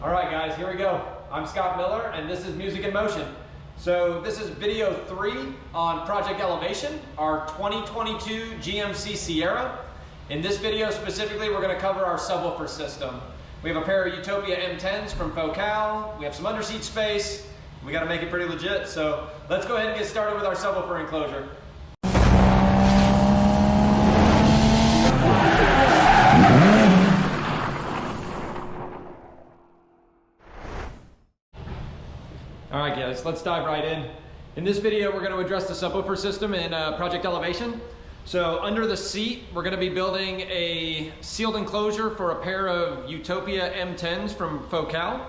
All right, guys, here we go. I'm Scott Miller, and this is Music in Motion. So this is video 3 on Project Elevation, our 2022 GMC Sierra. In this video specifically, we're going to cover our subwoofer system. We have a pair of Utopia M10s from Focal. We have some underseat space. We got to make it pretty legit. So let's go ahead and get started with our subwoofer enclosure. All right, guys, let's dive right in. In this video, we're going to address the subwoofer system in Project Elevation. So under the seat, we're going to be building a sealed enclosure for a pair of Utopia M10s from Focal.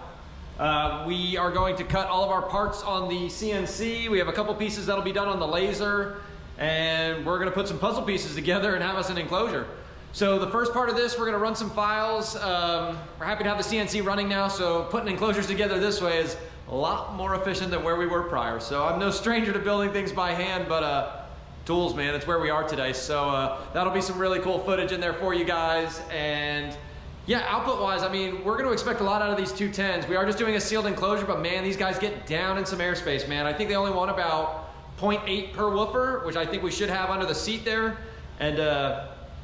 We are going to cut all of our parts on the CNC. We have a couple pieces that'll be done on the laser, and we're going to put some puzzle pieces together and have us an enclosure. So the first part of this, we're going to run some files. We're happy to have the CNC running now, so putting enclosures together this way is a lot more efficient than where we were prior. So I'm no stranger to building things by hand, but tools, man, it's where we are today. So that'll be some really cool footage in there for you guys. And yeah, output wise, I mean, we're gonna expect a lot out of these 210s. We are just doing a sealed enclosure, but man, these guys get down in some airspace, man. I think they only want about 0.8 per woofer, which I think we should have under the seat there. And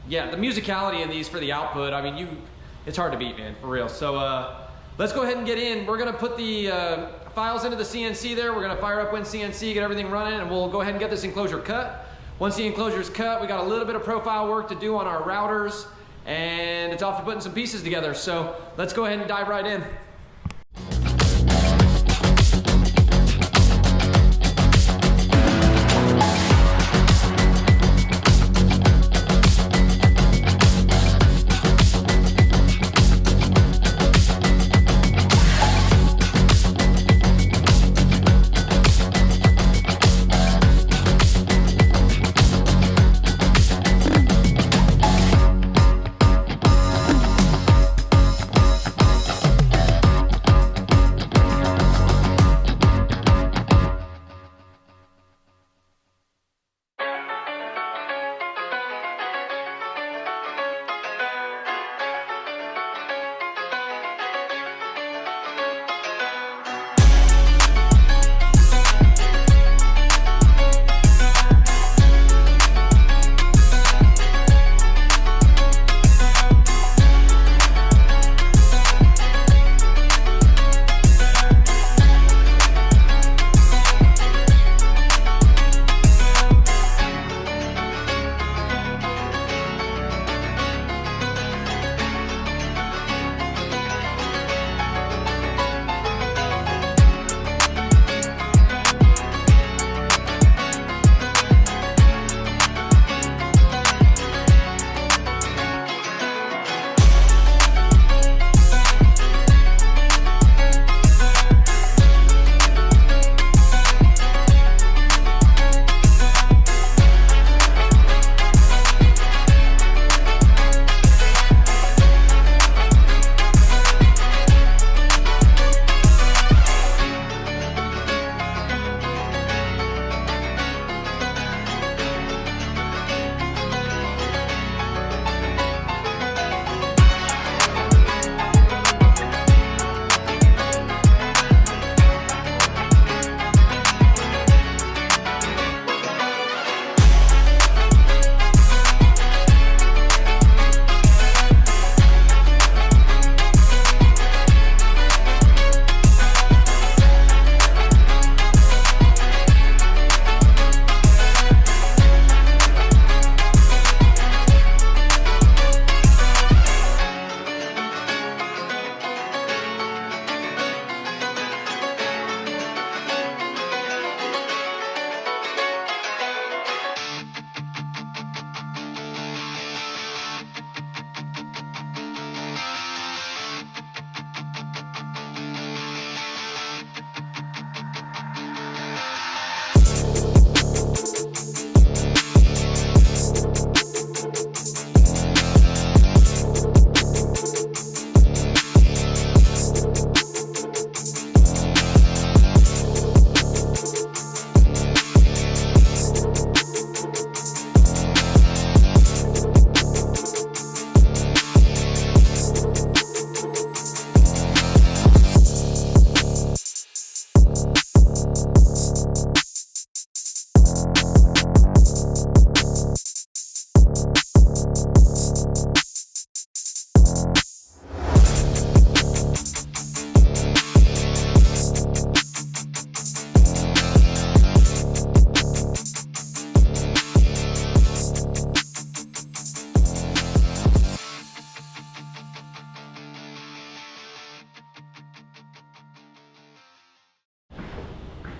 yeah, the musicality in these for the output, I mean, it's hard to beat, man, for real. So let's go ahead and get in. We're gonna put the files into the CNC there. We're gonna fire up WinCNC, get everything running, and we'll go ahead and get this enclosure cut. Once the enclosure's cut, we got a little bit of profile work to do on our routers, and it's off to putting some pieces together. So let's go ahead and dive right in.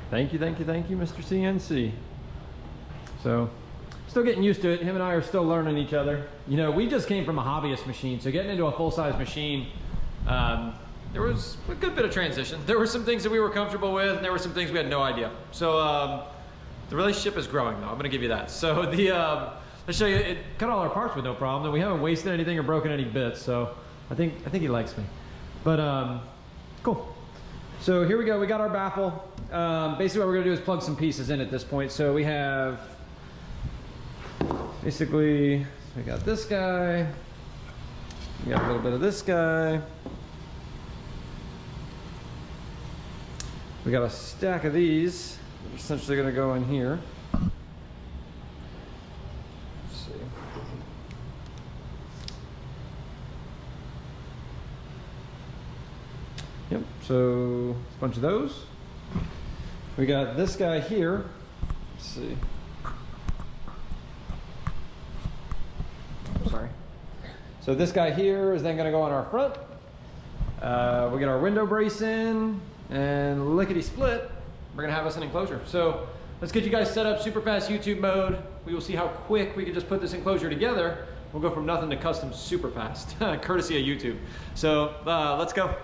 Thank you, Mr. CNC. So, still getting used to it. Him and I are still learning each other. You know, we just came from a hobbyist machine, so getting into a full-size machine, there was a good bit of transition. There were some things that we were comfortable with, and there were some things we had no idea. So, the relationship is growing, though. I'm gonna give you that. So, let's show you, it cut all our parts with no problem, and we haven't wasted anything or broken any bits, so I think he likes me. But, cool. So here we go, we got our baffle. Basically what we're gonna do is plug some pieces in at this point. So we have, basically, we got this guy, we got a little bit of this guy. We got a stack of these, that are essentially gonna go in here. Let's see. Yep, so a bunch of those. We got this guy here. Let's see. Oh, sorry. So this guy here is then going to go on our front. We get our window brace in, and lickety split, we're going to have us an enclosure. So let's get you guys set up super fast YouTube mode. We will see how quick we can just put this enclosure together. We'll go from nothing to custom super fast, courtesy of YouTube. So let's go.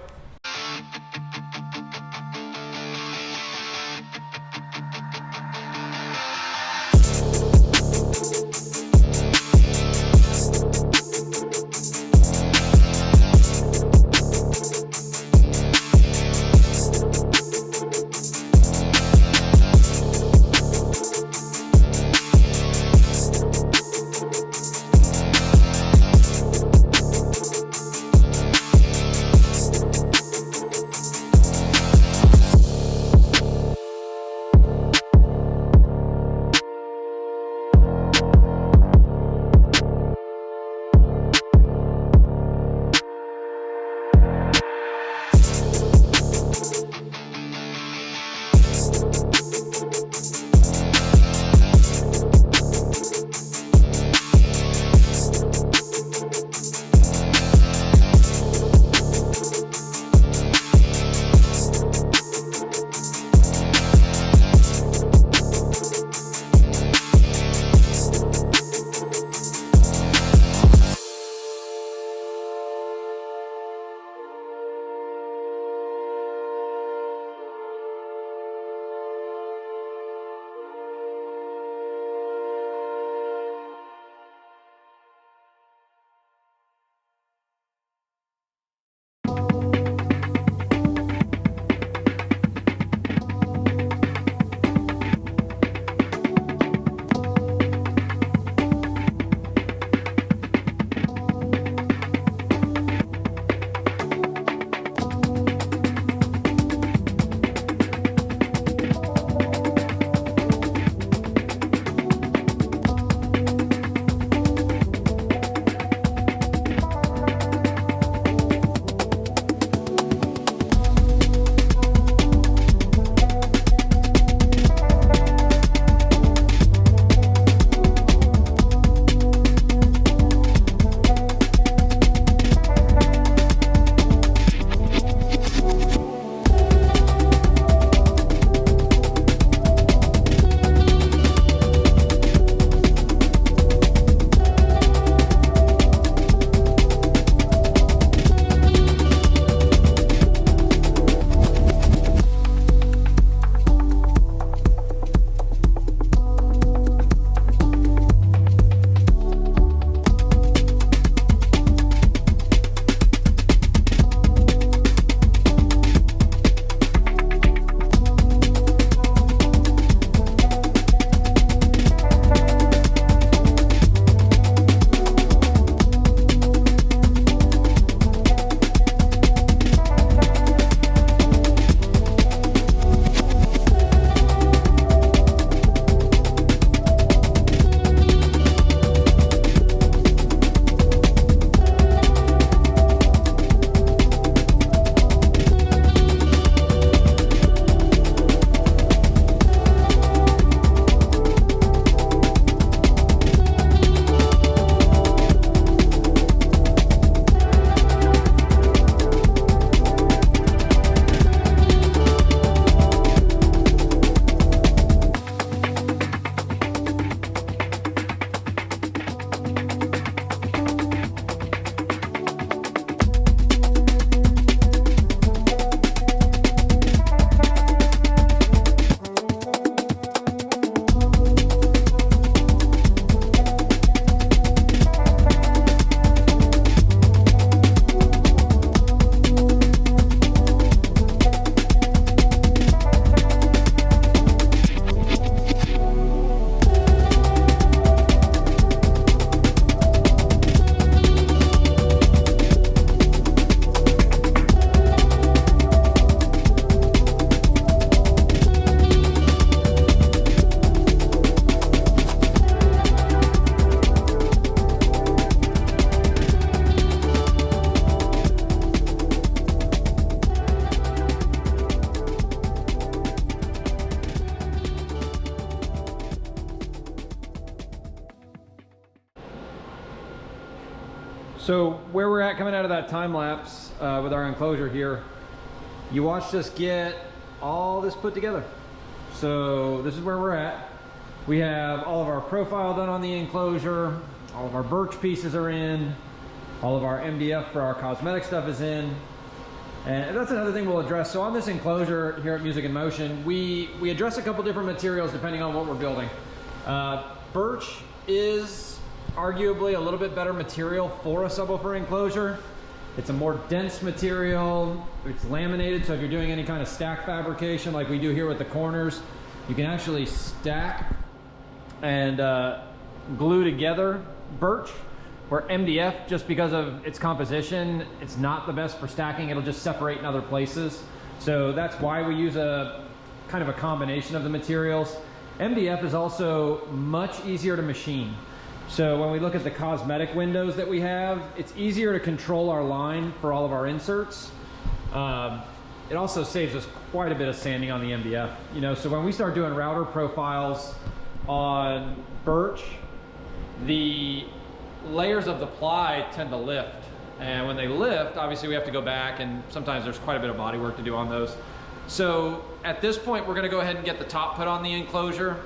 So where we're at coming out of that time lapse with our enclosure here, you watched us get all this put together. So this is where we're at. We have all of our profile done on the enclosure, all of our birch pieces are in, all of our MDF for our cosmetic stuff is in. And that's another thing we'll address. So on this enclosure here at Music in Motion, we address a couple different materials depending on what we're building. Birch is arguably a little bit better material for a subwoofer enclosure. It's a more dense material, it's laminated, so if you're doing any kind of stack fabrication like we do here with the corners, you can actually stack and glue together birch, where MDF, just because of its composition, it's not the best for stacking. It'll just separate in other places. So that's why we use a kind of a combination of the materials. MDF is also much easier to machine. So when we look at the cosmetic windows that we have, it's easier to control our line for all of our inserts. It also saves us quite a bit of sanding on the MDF. You know, so when we start doing router profiles on birch, the layers of the ply tend to lift, and when they lift, obviously we have to go back, and sometimes there's quite a bit of body work to do on those. So at this point, we're going to go ahead and get the top put on the enclosure.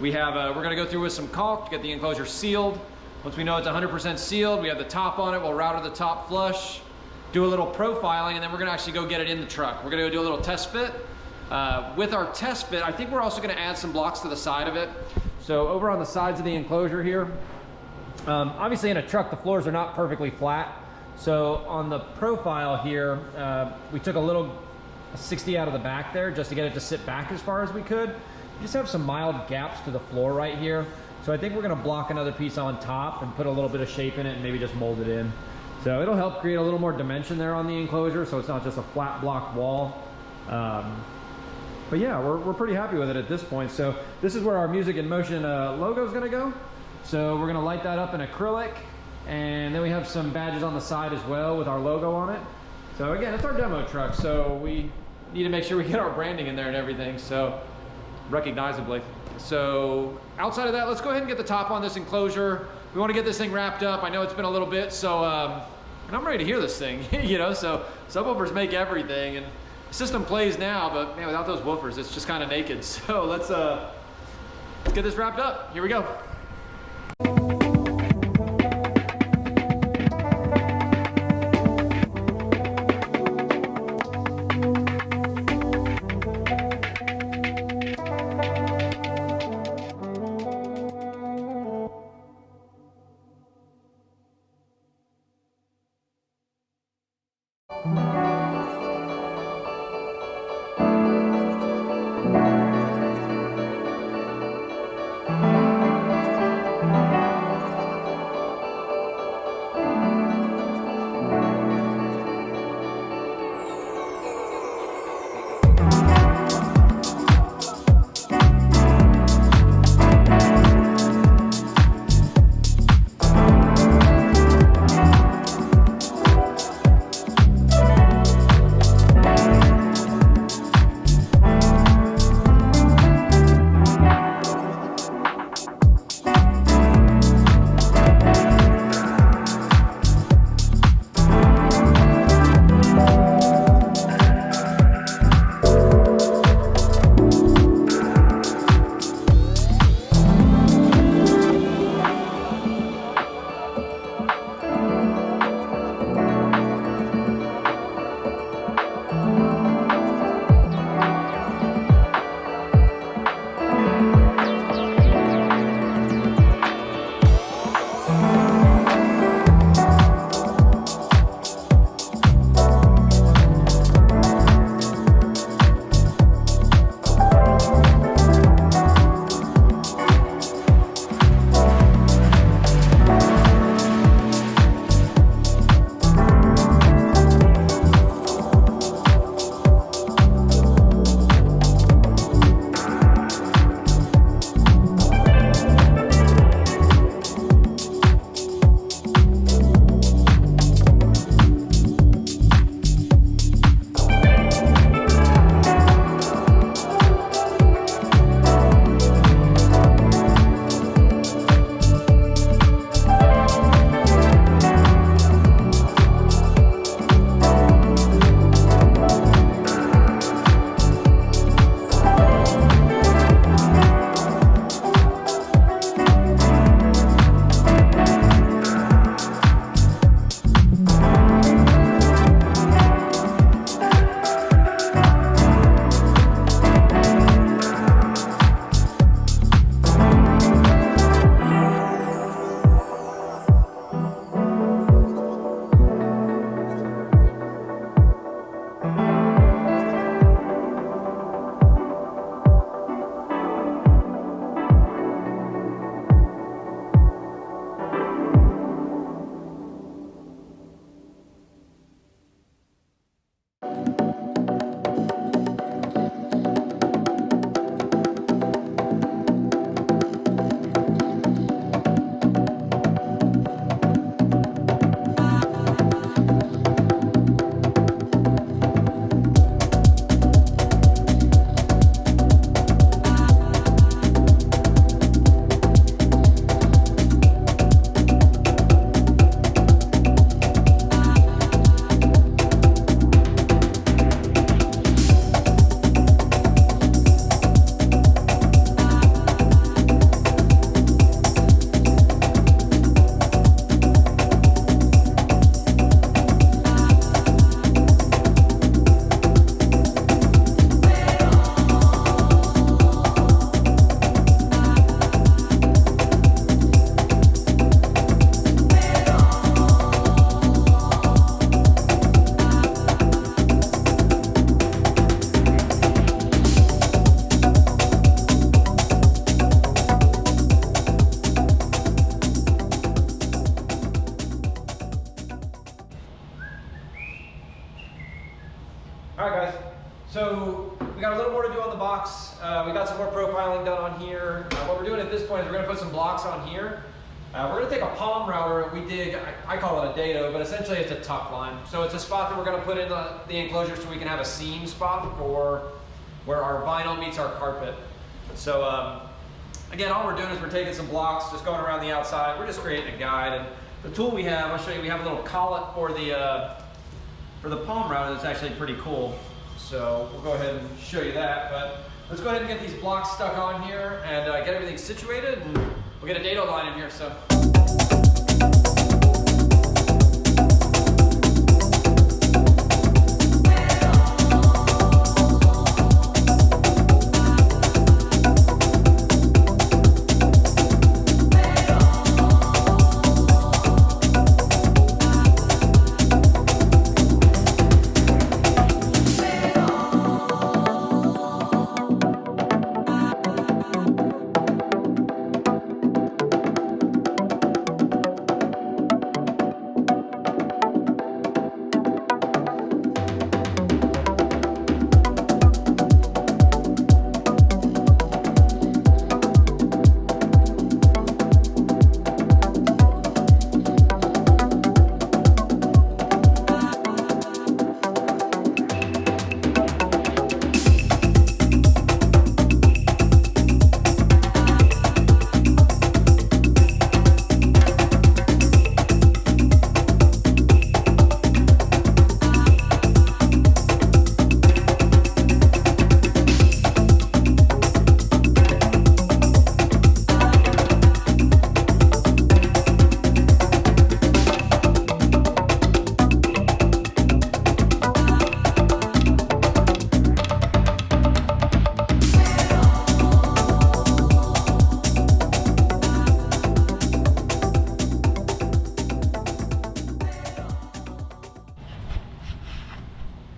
We have we're going to go through with some caulk to get the enclosure sealed. Once we know it's 100% sealed, we have the top on it. We'll router the top flush, do a little profiling, and then we're going to actually go get it in the truck. We're going to go do a little test fit. With our test fit, I think we're also going to add some blocks to the side of it. So over on the sides of the enclosure here, obviously in a truck the floors are not perfectly flat, so on the profile here we took a 60 out of the back there just to get it to sit back as far as we could. We just have some mild gaps to the floor right here, so I think we're going to block another piece on top and put a little bit of shape in it and maybe just mold it in. So it'll help create a little more dimension there on the enclosure, so it's not just a flat block wall. But yeah, we're pretty happy with it at this point. So this is where our Music in Motion logo is going to go. So we're going to light that up in acrylic, and then we have some badges on the side as well with our logo on it. So again, it's our demo truck, so we need to make sure we get our branding in there and everything, so recognizably. So outside of that, let's go ahead and get the top on this enclosure. We want to get this thing wrapped up. I know it's been a little bit, so and I'm ready to hear this thing. You know, so subwoofers make everything, and the system plays now, but man, without those woofers, it's just kind of naked. So let's get this wrapped up. Here we go. All right, guys. So we got a little more to do on the box. We got some more profiling done on here. What we're doing at this point is we're gonna put some blocks on here. We're gonna take a palm router and we dig, I call it a dado, but essentially it's a tuck line. So it's a spot that we're gonna put in the enclosure so we can have a seam spot for where our vinyl meets our carpet. So again, all we're doing is we're taking some blocks, just going around the outside. We're just creating a guide. And the tool we have, I'll show you, we have a little collet for the palm router that's actually pretty cool. So we'll go ahead and show you that. But let's go ahead and get these blocks stuck on here and get everything situated. And we'll get a dado line in here. So.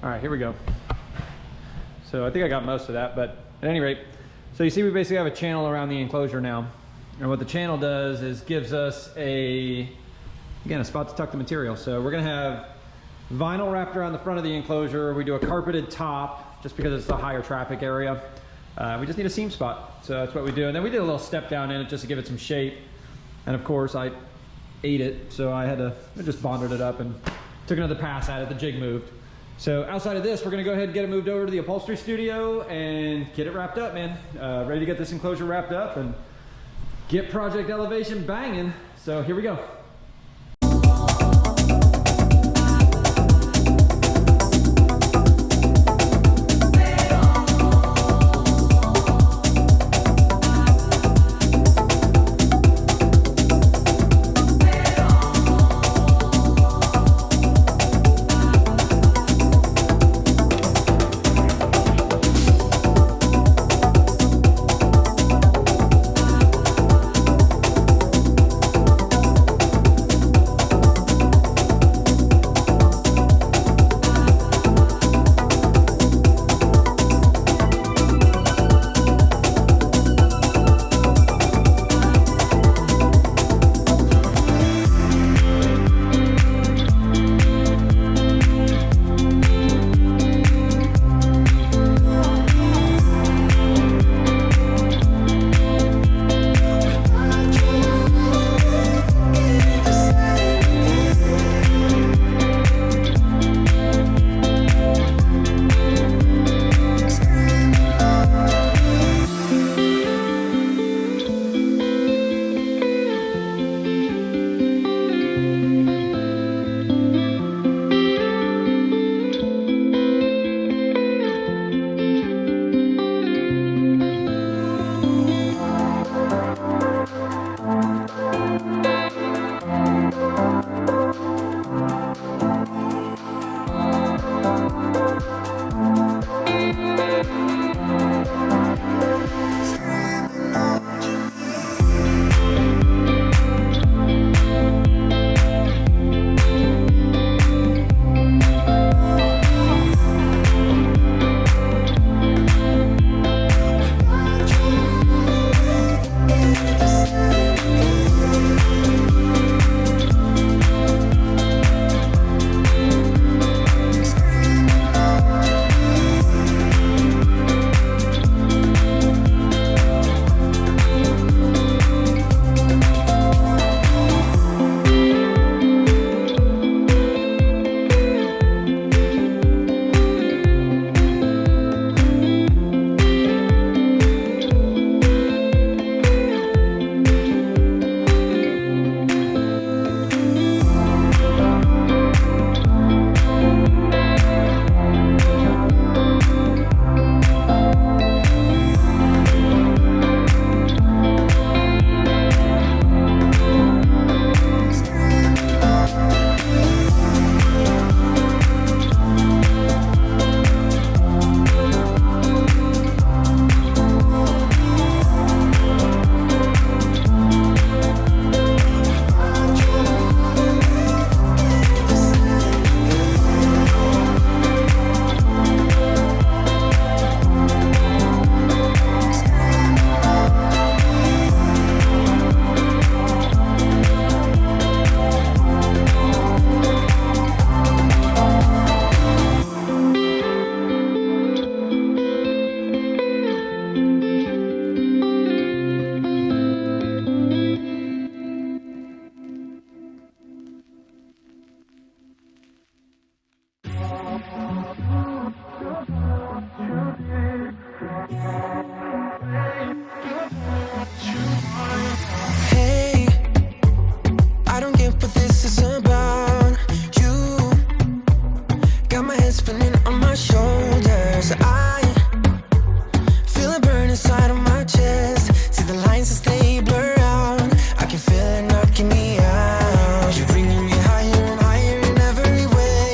All right, here we go. So I think I got most of that, but at any rate, so you see we basically have a channel around the enclosure now. And what the channel does is gives us again, a spot to tuck the material. So we're gonna have vinyl wrapped around the front of the enclosure. We do a carpeted top just because it's a higher traffic area. We just need a seam spot. So that's what we do. And then we did a little step down in it just to give it some shape. And of course I ate it. So I just bonded it up and took another pass at it. The jig moved. So outside of this, we're gonna go ahead and get it moved over to the upholstery studio and get it wrapped up, man. Ready to get this enclosure wrapped up and get Project Elevation banging. So here we go. glistening on my shoulders. I feel it burn inside of my chest. See the lines as they blur out. I can feel it knocking me out. You're bringing me higher and higher in every way.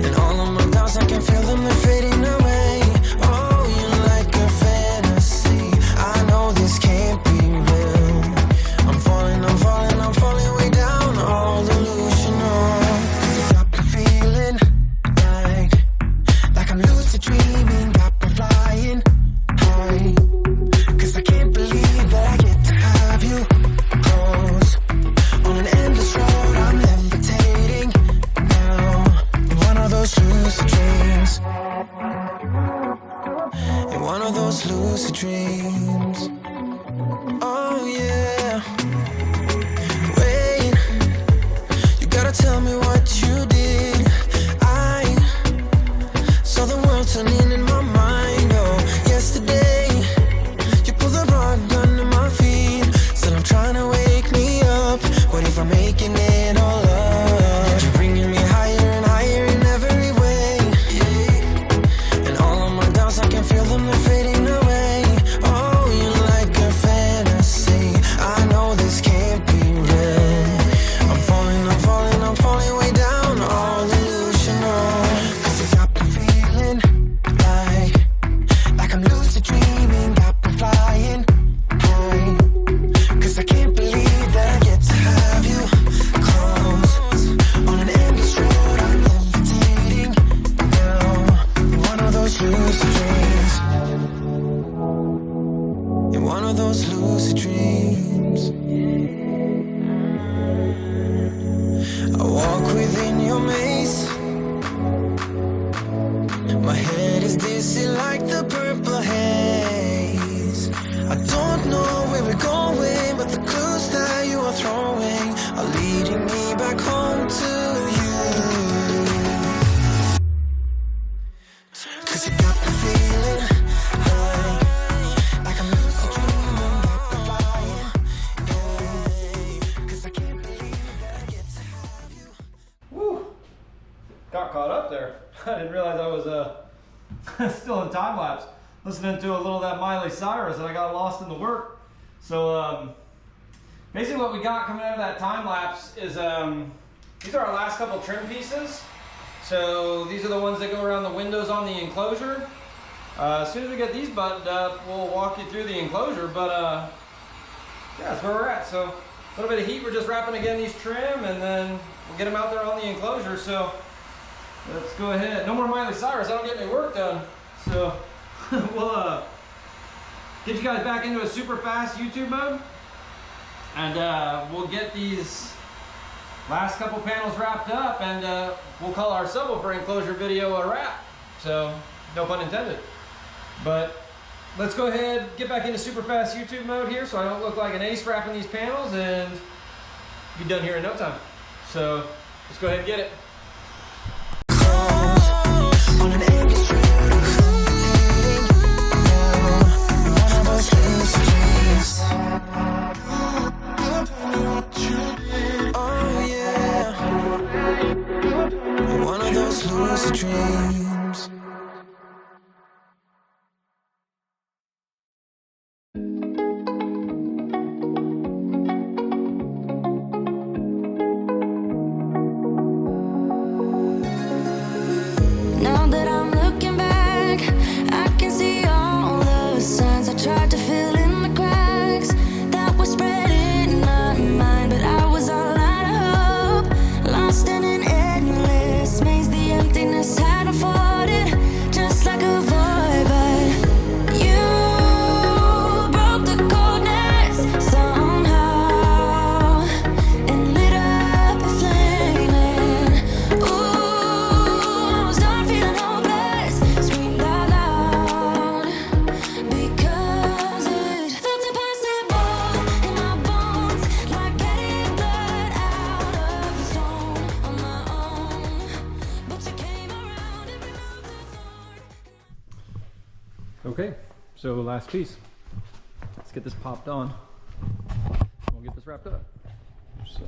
And all of my doubts, I can feel them, they're fading away. Oh, you're like a fantasy. I know this can't be real. I'm falling, I'm falling, I'm falling way down. All delusional. 'Cause I got the feeling like I'm lucid dreaming. Got me flying high. 'Cause I can't believe that I get to have you close. On an endless road, I'm levitating now. In one of those lucid dreams. In one of those lucid dreams. Oh yeah. Wait, you gotta tell me what you did. I saw the world turning in my mind. Oh, yesterday you pulled the rug under my feet. Said I'm trying to wake me up. What if I'm making it all up? You're bringing me higher and higher in every way. And all of my doubts, I can feel them, they're fading away. Oh, you're like a fantasy. I know this can't be real. I'm falling, I'm falling, I'm falling way down. All delusional. 'Cause you got me feeling like I'm lucid dreaming. Got me flying high. 'Cause I can't believe that I get to have you close. On an endless road, I'm levitating now. In one of those lucid dreams. In one of those lucid dreams. I walk within your maze. My head is dizzy like the purple haze. I don't know where we're going, but the clues that you are throwing are leading me back home to you. 'Cause you got the feeling like I'm lucid dreaming, like I'm flying. Yeah, 'cause I can't believe that I get to have you. Woo! Got caught up there. I didn't realize I was still in time lapse, listening to a little of that Miley Cyrus, and I got lost in the work. So basically, what we got coming out of that time lapse is these are our last couple trim pieces. So these are the ones that go around the windows on the enclosure. As soon as we get these buttoned up, we'll walk you through the enclosure. But yeah, that's where we're at. So a little bit of heat. We're just wrapping again these trim, and then we'll get them out there on the enclosure. So let's go ahead. No more Miley Cyrus. I don't get any work done. So we'll get you guys back into a super fast YouTube mode, and we'll get these last couple panels wrapped up, and we'll call our subwoofer enclosure video a wrap. So no pun intended. But let's go ahead, get back into super fast YouTube mode here, so I don't look like an ace wrapping these panels, and be done here in no time. So let's go ahead and get it. On an endless road, one of those lucid dreams. Oh yeah, one of those lucid dreams. Now that I'm looking back, I can see all the signs I tried to fill in the cracks that were spread in my mind, but I was all out of hope, lost in an endless maze. The emptiness had unfolded just like a void, but you broke the coldness somehow and lit up a flame. And ooh, I was done feeling hopeless, screamed out loud because it felt impossible in my bones, like getting blood out of the stone on my own. But you came around and removed the thorn. Okay, so last piece. Let's get this popped on. We'll get this wrapped up. So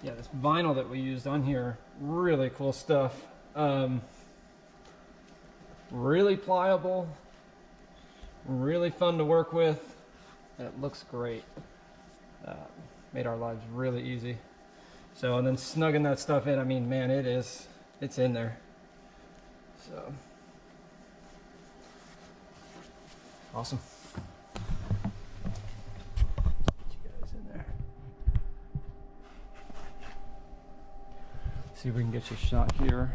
Yeah, this vinyl that we used on here, really cool stuff. Really pliable, really fun to work with. It looks great. Made our lives really easy. So, and then snugging that stuff in, I mean, man, it's in there. So, awesome. Get you guys in there. See if we can get you a shot here.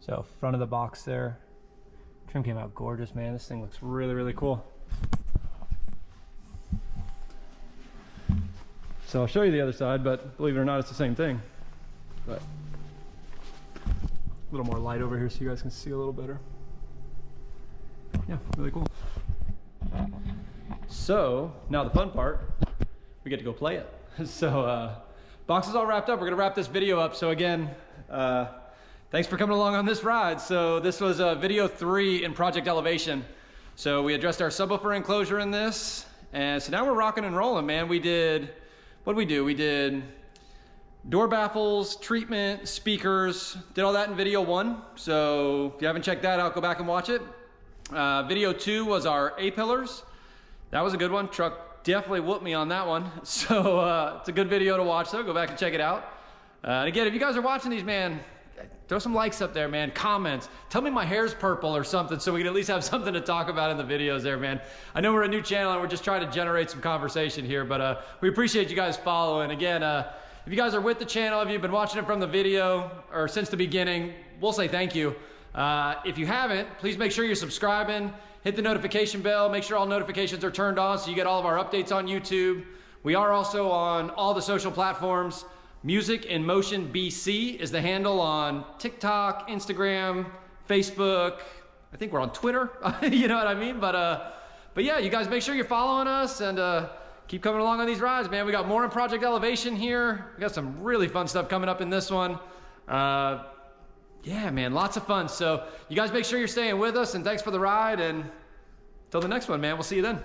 So front of the box there. Trim came out gorgeous, man. This thing looks really, really cool. So I'll show you the other side, but believe it or not, it's the same thing. But a little more light over here so you guys can see a little better. Yeah, really cool. So now the fun part, we get to go play it. So box is all wrapped up. We're gonna wrap this video up. So again, thanks for coming along on this ride. So this was video 3 in Project Elevation. So we addressed our subwoofer enclosure in this. And so now we're rocking and rolling, man. We did, what did we do? We did door baffles, treatment, speakers, did all that in video 1. So if you haven't checked that out, go back and watch it. Video 2 was our A-pillars. That was a good one. Truck definitely whooped me on that one. So it's a good video to watch though. Go back and check it out. And again, if you guys are watching these, man, throw some likes up there, man. Comments. Tell me my hair's purple or something so we can at least have something to talk about in the videos there, man. I know we're a new channel and we're just trying to generate some conversation here, but we appreciate you guys following. Again, if you guys are with the channel, if you've been watching it from the video or since the beginning, we'll say thank you. If you haven't, please make sure you're subscribing, hit the notification bell, make sure all notifications are turned on so you get all of our updates on YouTube. We are also on all the social platforms. Music in Motion BC is the handle on TikTok, Instagram, Facebook. I think we're on Twitter. You know what I mean? But yeah, you guys make sure you're following us and keep coming along on these rides, man. We got more in Project Elevation here. We got some really fun stuff coming up in this one. Yeah, man, lots of fun. So you guys make sure you're staying with us, and thanks for the ride. And till the next one, man, we'll see you then.